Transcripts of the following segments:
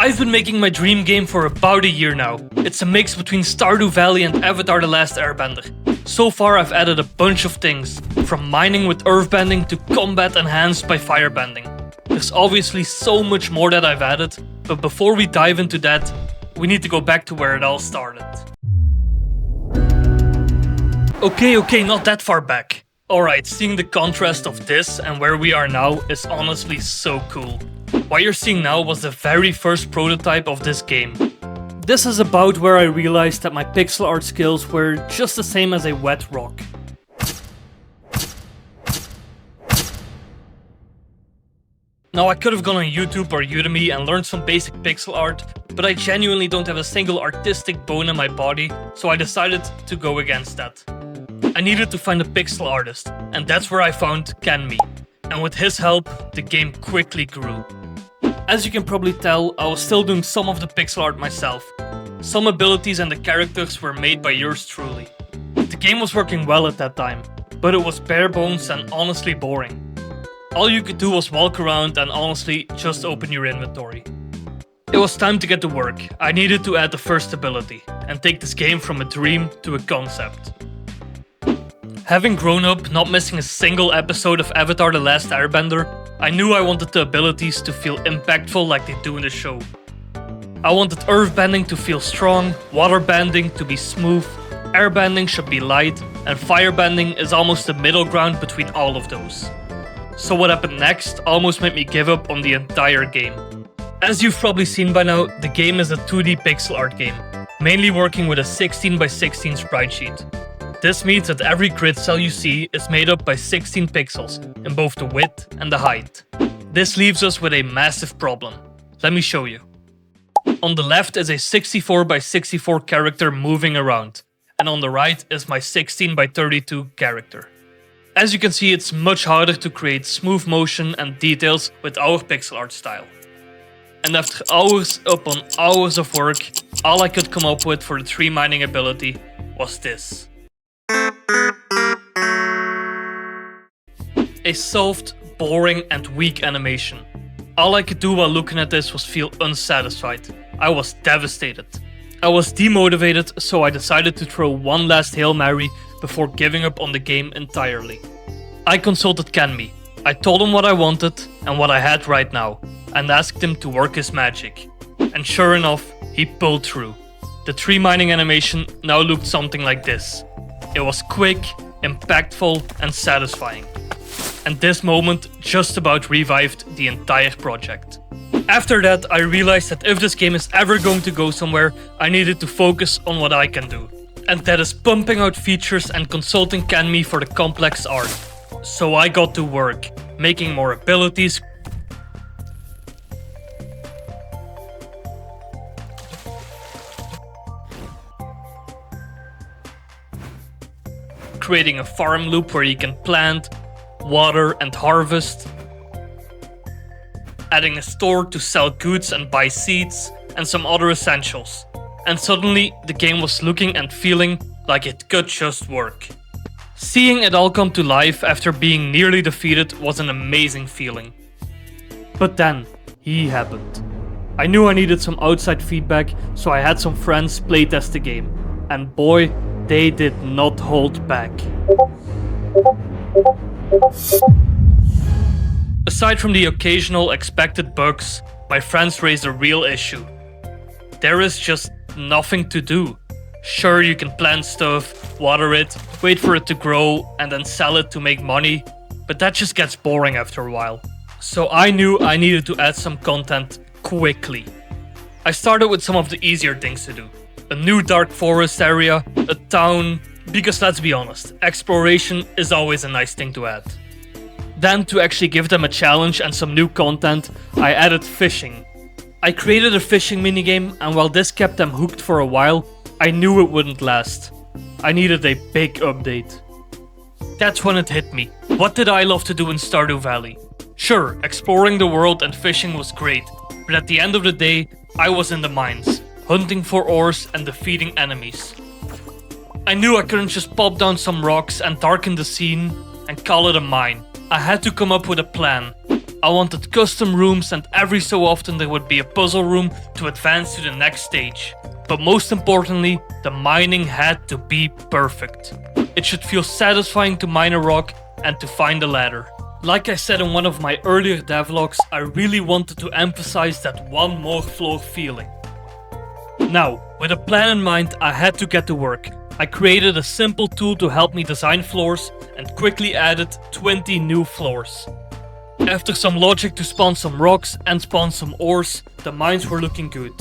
I've been making my dream game for about a year now. It's a mix between Stardew Valley and Avatar The Last Airbender. So far I've added a bunch of things, from mining with earthbending to combat enhanced by firebending. There's obviously so much more that I've added, but before we dive into that, we need to go back to where it all started. Okay, not that far back. Alright, seeing the contrast of this and where we are now is honestly so cool. What you're seeing now was the very first prototype of this game. This is about where I realized that my pixel art skills were just the same as a wet rock. Now I could have gone on YouTube or Udemy and learned some basic pixel art, but I genuinely don't have a single artistic bone in my body, so I decided to go against that. I needed to find a pixel artist, and that's where I found Kenmi. And with his help, the game quickly grew. As you can probably tell, I was still doing some of the pixel art myself. Some abilities and the characters were made by yours truly. The game was working well at that time, but it was bare bones and honestly boring. All you could do was walk around and honestly just open your inventory. It was time to get to work. I needed to add the first ability and take this game from a dream to a concept. Having grown up not missing a single episode of Avatar The Last Airbender, I knew I wanted the abilities to feel impactful like they do in the show. I wanted earthbending to feel strong, waterbending to be smooth, airbending should be light, and firebending is almost the middle ground between all of those. So what happened next almost made me give up on the entire game. As you've probably seen by now, the game is a 2D pixel art game, mainly working with a 16x16 sprite sheet. This means that every grid cell you see is made up by 16 pixels in both the width and the height. This leaves us with a massive problem. Let me show you. On the left is a 64x64 character moving around, and on the right is my 16x32 character. As you can see, it's much harder to create smooth motion and details with our pixel art style. And after hours upon hours of work, all I could come up with for the tree mining ability was this. A soft, boring and weak animation. All I could do while looking at this was feel unsatisfied. I was devastated. I was demotivated, so I decided to throw one last Hail Mary before giving up on the game entirely. I consulted Kenmi. I told him what I wanted and what I had right now, and asked him to work his magic. And sure enough, he pulled through. The tree mining animation now looked something like this. It was quick, impactful and satisfying. And this moment just about revived the entire project. After that, I realized that if this game is ever going to go somewhere, I needed to focus on what I can do. And that is pumping out features and consulting Kenmi for the complex art. So I got to work, making more abilities, creating a farm loop where you can plant, water and harvest, adding a store to sell goods and buy seeds, and some other essentials. And suddenly the game was looking and feeling like it could just work. Seeing it all come to life after being nearly defeated was an amazing feeling. But then, he happened. I knew I needed some outside feedback, so I had some friends playtest the game. And boy, they did not hold back. Aside from the occasional expected bugs, my friends raised a real issue. There is just nothing to do. Sure, you can plant stuff, water it, wait for it to grow, and then sell it to make money, but that just gets boring after a while. So I knew I needed to add some content quickly. I started with some of the easier things to do. A new dark forest area, a town, because let's be honest, exploration is always a nice thing to add. Then, to actually give them a challenge and some new content, I added fishing. I created a fishing minigame, and while this kept them hooked for a while, I knew it wouldn't last. I needed a big update. That's when it hit me. What did I love to do in Stardew Valley? Sure, exploring the world and fishing was great, but at the end of the day, I was in the mines, hunting for ores and defeating enemies. I knew I couldn't just pop down some rocks and darken the scene and call it a mine. I had to come up with a plan. I wanted custom rooms, and every so often there would be a puzzle room to advance to the next stage. But most importantly, the mining had to be perfect. It should feel satisfying to mine a rock and to find a ladder. Like I said in one of my earlier devlogs, I really wanted to emphasize that one more floor feeling. Now, with a plan in mind, I had to get to work. I created a simple tool to help me design floors and quickly added 20 new floors. After some logic to spawn some rocks and spawn some ores, the mines were looking good.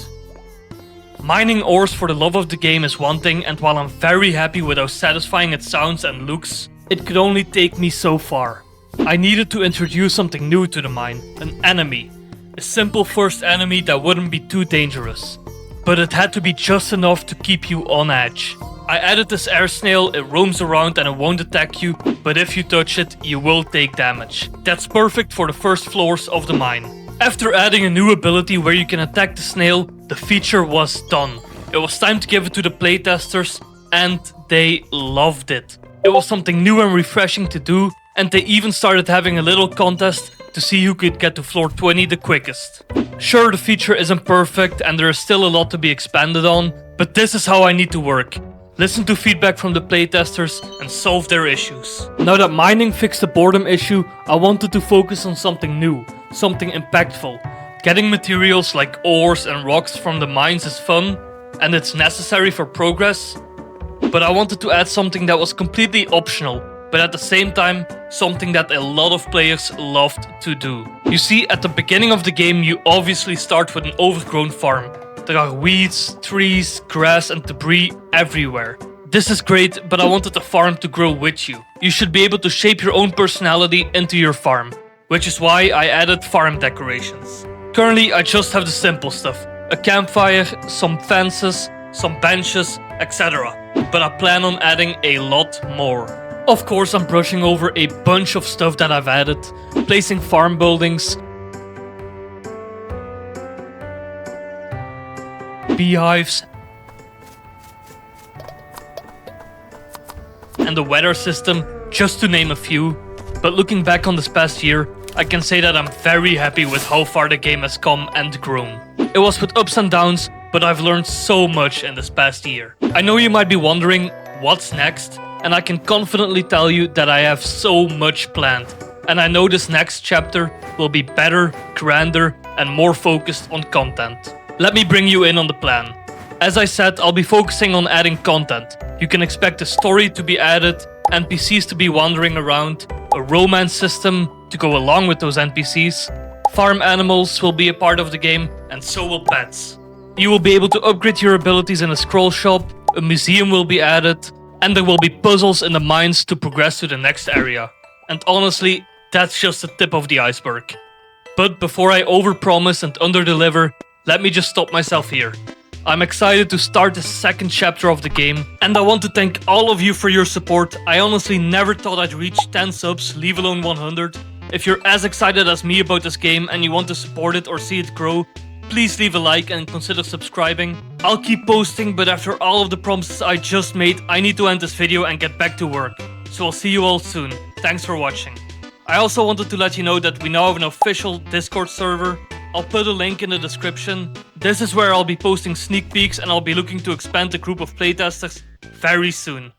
Mining ores for the love of the game is one thing, and while I'm very happy with how satisfying it sounds and looks, it could only take me so far. I needed to introduce something new to the mine, an enemy. A simple first enemy that wouldn't be too dangerous. But it had to be just enough to keep you on edge. I added this air snail, it roams around and it won't attack you, but if you touch it, you will take damage. That's perfect for the first floors of the mine. After adding a new ability where you can attack the snail, the feature was done. It was time to give it to the playtesters, and they loved it. It was something new and refreshing to do, and they even started having a little contest to see who could get to floor 20 the quickest. Sure, the feature isn't perfect and there is still a lot to be expanded on, but this is how I need to work. Listen to feedback from the playtesters and solve their issues. Now that mining fixed the boredom issue, I wanted to focus on something new, something impactful. Getting materials like ores and rocks from the mines is fun, and it's necessary for progress, but I wanted to add something that was completely optional, but at the same time, something that a lot of players loved to do. You see, at the beginning of the game, you obviously start with an overgrown farm. There are weeds, trees, grass and debris everywhere. This is great, but I wanted the farm to grow with you. You should be able to shape your own personality into your farm, which is why I added farm decorations. Currently, I just have the simple stuff. A campfire, some fences, some benches, etc. But I plan on adding a lot more. Of course, I'm brushing over a bunch of stuff that I've added, placing farm buildings, beehives, and the weather system, just to name a few. But looking back on this past year, I can say that I'm very happy with how far the game has come and grown. It was with ups and downs, but I've learned so much in this past year. I know you might be wondering, what's next? And I can confidently tell you that I have so much planned. And I know this next chapter will be better, grander, and more focused on content. Let me bring you in on the plan. As I said, I'll be focusing on adding content. You can expect a story to be added, NPCs to be wandering around, a romance system to go along with those NPCs, farm animals will be a part of the game, and so will pets. You will be able to upgrade your abilities in a scroll shop, a museum will be added, and there will be puzzles in the mines to progress to the next area. And honestly, that's just the tip of the iceberg. But before I overpromise and underdeliver, let me just stop myself here. I'm excited to start the second chapter of the game, and I want to thank all of you for your support. I honestly never thought I'd reach 10 subs, leave alone 100. If you're as excited as me about this game and you want to support it or see it grow, please leave a like and consider subscribing. I'll keep posting, but after all of the promises I just made, I need to end this video and get back to work. So I'll see you all soon. Thanks for watching. I also wanted to let you know that we now have an official Discord server. I'll put a link in the description. This is where I'll be posting sneak peeks and I'll be looking to expand the group of playtesters very soon.